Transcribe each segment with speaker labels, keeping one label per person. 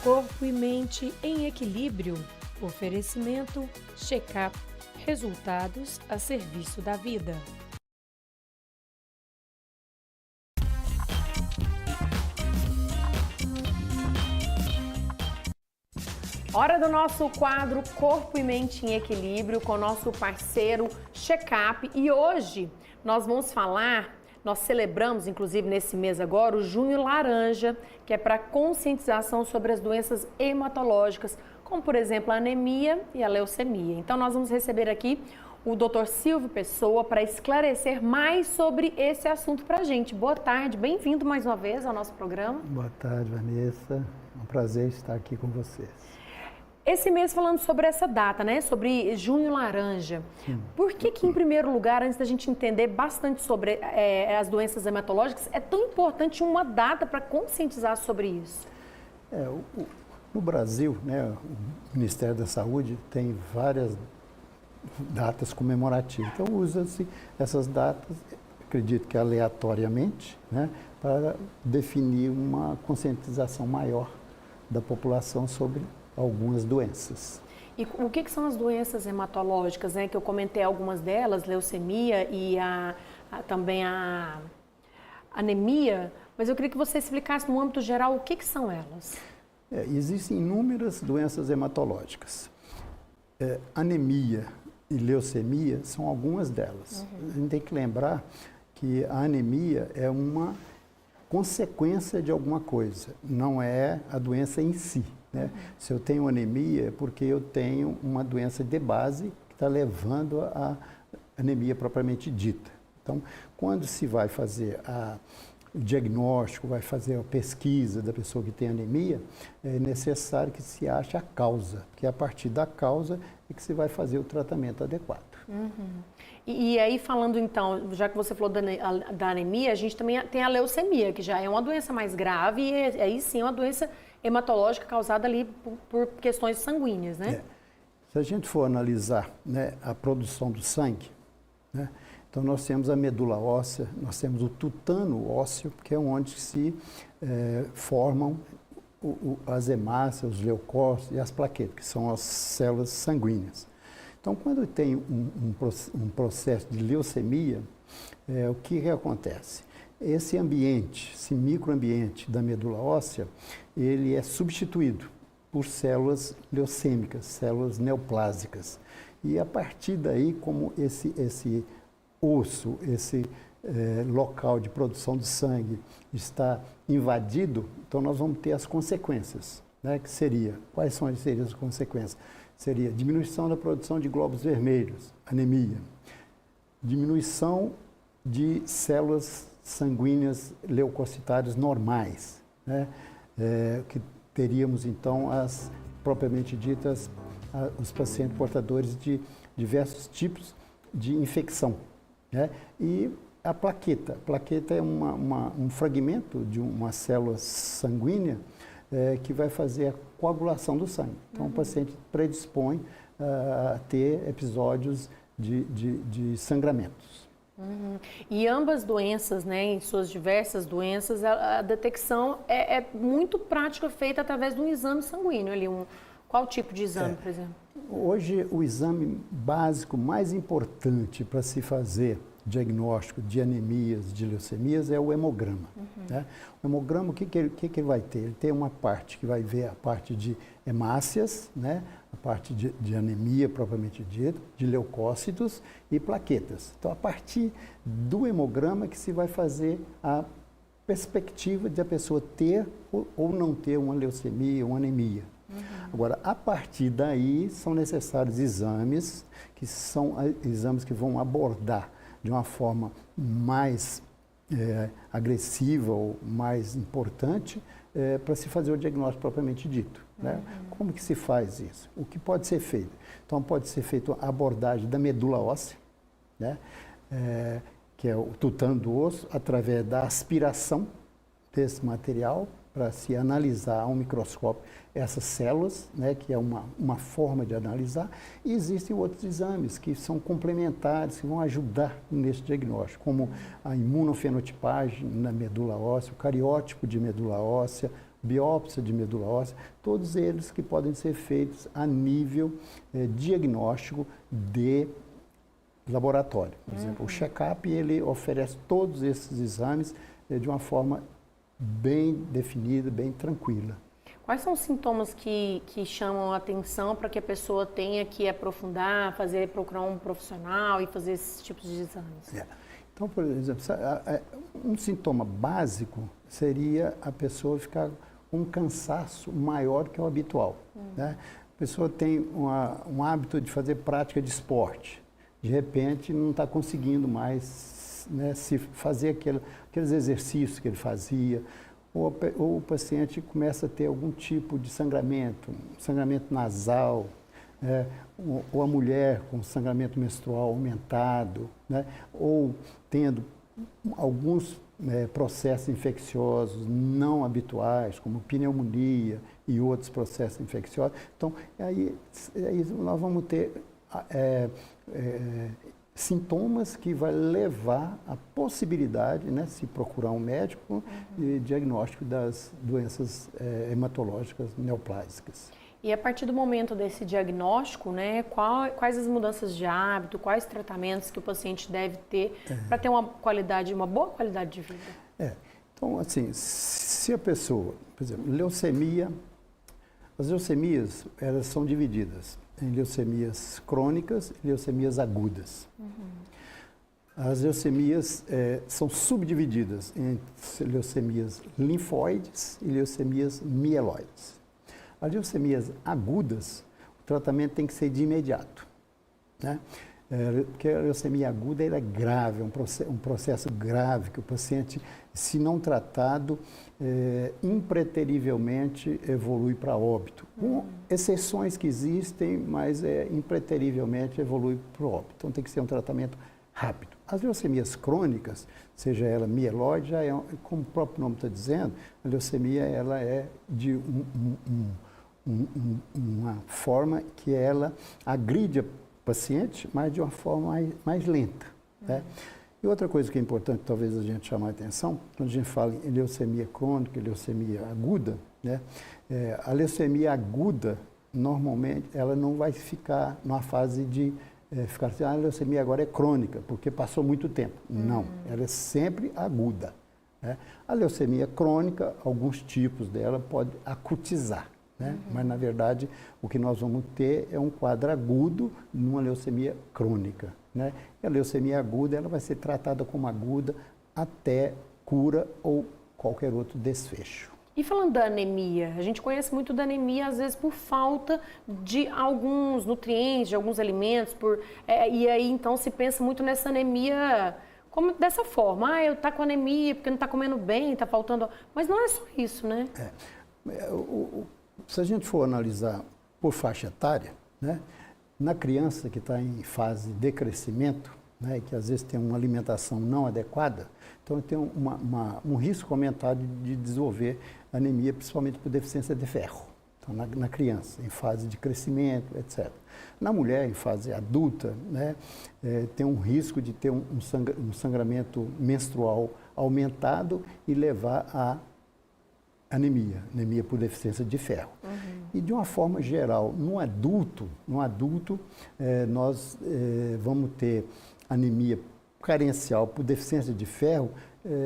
Speaker 1: Corpo e mente em equilíbrio. Oferecimento Check-up. Resultados a serviço da vida. Hora do nosso quadro Corpo e Mente em Equilíbrio com o nosso parceiro Check-up. E hoje nós vamos falar, nós celebramos inclusive nesse mês agora o Junho Laranja, que é para conscientização sobre as doenças hematológicas, como por exemplo a anemia e a leucemia. Então nós vamos receber aqui o Dr. Silvio Pessoa para esclarecer mais sobre esse assunto para a gente. Boa tarde, bem-vindo mais uma vez ao nosso programa.
Speaker 2: Boa tarde, Vanessa. É um prazer estar aqui com vocês.
Speaker 1: Esse mês falando sobre essa data, né? Sobre Junho Laranja.
Speaker 2: Sim.
Speaker 1: Por que em primeiro lugar, antes da gente entender bastante sobre as doenças hematológicas, é tão importante uma data para conscientizar sobre isso?
Speaker 2: No Brasil, né, o Ministério da Saúde tem várias datas comemorativas. Então, usa-se essas datas, acredito que aleatoriamente, né, para definir uma conscientização maior da população sobre algumas doenças.
Speaker 1: E o que são as doenças hematológicas, né? Que eu comentei algumas delas, leucemia e também a anemia, mas eu queria que você explicasse no âmbito geral o que são elas.
Speaker 2: Existem inúmeras doenças hematológicas. Anemia e leucemia são algumas delas. A gente tem que lembrar que a anemia é uma consequência de alguma coisa, não é a doença em si. Né? Se eu tenho anemia, é porque eu tenho uma doença de base que está levando à anemia propriamente dita. Então, quando se vai fazer o diagnóstico, vai fazer a pesquisa da pessoa que tem anemia, é necessário que se ache a causa, porque é a partir da causa é que se vai fazer o tratamento adequado.
Speaker 1: E aí, falando então, já que você falou da anemia, a gente também tem a leucemia, que já é uma doença mais grave e aí sim é uma doença hematológica causada ali por questões sanguíneas, né?
Speaker 2: Se a gente for analisar, né, a produção do sangue, né, então nós temos a medula óssea, nós temos o tutano ósseo, que é onde se formam as hemácias, os leucócitos e as plaquetas, que são as células sanguíneas. Então, quando tem um processo de leucemia, o que acontece? Esse ambiente, esse microambiente da medula óssea, ele é substituído por células leucêmicas, células neoplásicas. E a partir daí, como esse osso, esse local de produção de sangue está invadido, então nós vamos ter as consequências, né? Que seria, quais seriam as consequências? Seria diminuição da produção de glóbulos vermelhos, anemia, diminuição de células sanguíneas leucocitárias normais, né? Que teríamos então propriamente ditas, os pacientes portadores de diversos tipos de infecção, né? E a plaqueta é um fragmento de uma célula sanguínea que vai fazer a coagulação do sangue. Então, o paciente predispõe a ter episódios de sangramentos.
Speaker 1: E ambas doenças, né, em suas diversas doenças, a detecção é muito prática, feita através de um exame sanguíneo. Ali, qual tipo de exame, por exemplo?
Speaker 2: Hoje, o exame básico mais importante para se fazer diagnóstico de anemias, de leucemias, é o hemograma. Né? O hemograma, o que ele vai ter? Ele tem uma parte que vai ver a parte de hemácias, né? A parte de anemia propriamente dita, de leucócitos e plaquetas. Então, a partir do hemograma que se vai fazer a perspectiva de a pessoa ter ou não ter uma leucemia, uma anemia. Agora, a partir daí, são necessários exames, que são exames que vão abordar de uma forma mais agressiva ou mais importante para se fazer o diagnóstico propriamente dito. Né? Como que se faz isso? O que pode ser feito? Então, pode ser feita a abordagem da medula óssea, né? Que é o tutano do osso, através da aspiração desse material para se analisar ao microscópio essas células, né, que é uma forma de analisar, e existem outros exames que são complementares, que vão ajudar nesse diagnóstico, como a imunofenotipagem na medula óssea, o cariótipo de medula óssea, biópsia de medula óssea, todos eles que podem ser feitos a nível diagnóstico de laboratório. Por exemplo, o check-up, ele oferece todos esses exames de uma forma bem definida, bem tranquila.
Speaker 1: Quais são os sintomas que chamam a atenção para que a pessoa tenha que aprofundar, procurar um profissional e fazer esses tipos de exames?
Speaker 2: Então, por exemplo, um sintoma básico seria a pessoa ficar com um cansaço maior que o habitual. Né? A pessoa tem um hábito de fazer prática de esporte. De repente, não está conseguindo mais, né, se fazer aqueles exercícios que ele fazia. Ou o paciente começa a ter algum tipo de sangramento nasal, ou a mulher com sangramento menstrual aumentado, né, ou tendo alguns processos infecciosos não habituais, como pneumonia e outros processos infecciosos. Então, aí nós vamos ter sintomas que vai levar à possibilidade, né, se procurar um médico, de diagnóstico das doenças hematológicas neoplásicas.
Speaker 1: E a partir do momento desse diagnóstico, né, quais as mudanças de hábito, quais tratamentos que o paciente deve ter para ter uma boa qualidade de vida?
Speaker 2: Então, assim, se a pessoa, por exemplo, as leucemias, elas são divididas em leucemias crônicas e leucemias agudas. As leucemias são subdivididas em leucemias linfóides e leucemias mieloides. As leucemias agudas, o tratamento tem que ser de imediato, né? Porque a leucemia aguda é grave, é um processo grave que o paciente, se não tratado, impreterivelmente evolui para óbito. Com exceções que existem, mas impreterivelmente evolui para óbito. Então tem que ser um tratamento rápido. As leucemias crônicas, seja ela mieloide, já como o próprio nome está dizendo, a leucemia ela é de uma forma que ela agride a paciente, mas de uma forma mais lenta. Né? E outra coisa que é importante, talvez a gente chamar a atenção, quando a gente fala em leucemia crônica e leucemia aguda, né? A leucemia aguda, normalmente, ela não vai ficar numa fase de ficar assim, a leucemia agora é crônica, porque passou muito tempo. Não, ela é sempre aguda. Né? A leucemia crônica, alguns tipos dela pode acutizar. Né? Mas, na verdade, o que nós vamos ter é um quadro agudo numa leucemia crônica. Né? E a leucemia aguda ela vai ser tratada como aguda até cura ou qualquer outro desfecho.
Speaker 1: E falando da anemia, a gente conhece muito da anemia, às vezes, por falta de alguns nutrientes, de alguns alimentos, e aí, então, se pensa muito nessa anemia como dessa forma. Eu tá com anemia porque não está comendo bem, está faltando... Mas não é só isso, né?
Speaker 2: Se a gente for analisar por faixa etária, né, na criança que está em fase de crescimento, né, que às vezes tem uma alimentação não adequada, então tem um risco aumentado de desenvolver anemia, principalmente por deficiência de ferro. Então, na criança, em fase de crescimento, etc. Na mulher, em fase adulta, né, tem um risco de ter um sangramento menstrual aumentado e levar a anemia por deficiência de ferro. E de uma forma geral, no adulto nós vamos ter anemia carencial por deficiência de ferro,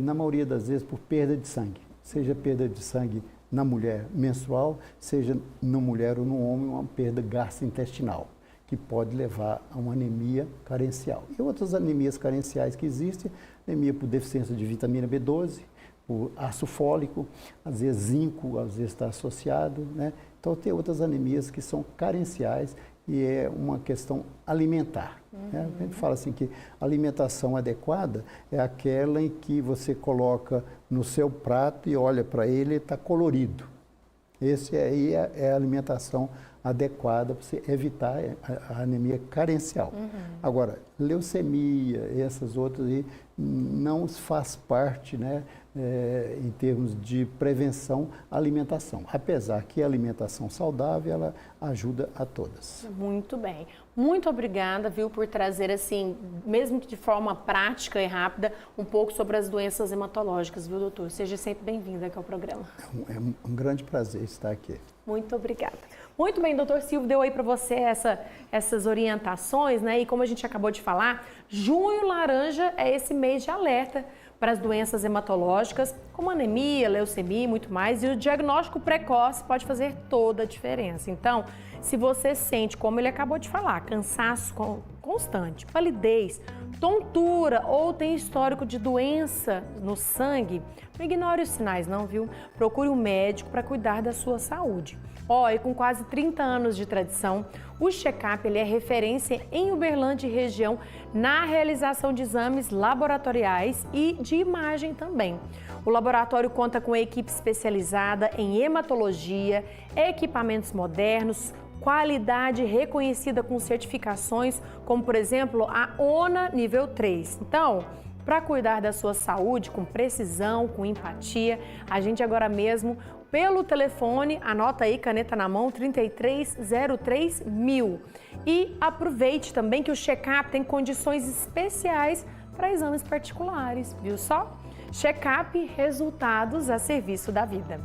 Speaker 2: na maioria das vezes por perda de sangue. Seja perda de sangue na mulher menstrual, seja na mulher ou no homem, uma perda gastrointestinal, que pode levar a uma anemia carencial. E outras anemias carenciais que existem, anemia por deficiência de vitamina B12, por ácido fólico, às vezes zinco, às vezes está associado, né? Então tem outras anemias que são carenciais e é uma questão alimentar. Né? A gente fala assim que a alimentação adequada é aquela em que você coloca no seu prato e olha para ele e está colorido. Esse aí é a alimentação adequada para você evitar a anemia carencial. Agora, leucemia e essas outras aí não faz parte, né, em termos de prevenção à alimentação. Apesar que a alimentação saudável, ela ajuda a todas.
Speaker 1: Muito bem. Muito obrigada, viu, por trazer, assim, mesmo que de forma prática e rápida, um pouco sobre as doenças hematológicas, viu, doutor? Seja sempre bem-vindo aqui ao programa.
Speaker 2: É um grande prazer estar aqui.
Speaker 1: Muito obrigada. Muito bem, doutor Silvio deu aí para você essas orientações, né? E como a gente acabou de falar, junho laranja é esse mês de alerta para as doenças hematológicas, como anemia, leucemia e muito mais. E o diagnóstico precoce pode fazer toda a diferença. Então, se você sente, como ele acabou de falar, cansaço constante, palidez, tontura ou tem histórico de doença no sangue, não ignore os sinais não, viu? Procure um médico para cuidar da sua saúde. E com quase 30 anos de tradição, o check-up ele é referência em Uberlândia e região na realização de exames laboratoriais e de imagem também. O laboratório conta com equipe especializada em hematologia, equipamentos modernos, qualidade reconhecida com certificações, como por exemplo a ONA nível 3. Então, para cuidar da sua saúde com precisão, com empatia, a gente agora mesmo, pelo telefone, anota aí, caneta na mão, 3303.000. E aproveite também que o check-up tem condições especiais para exames particulares, viu só? Check-up, resultados a serviço da vida.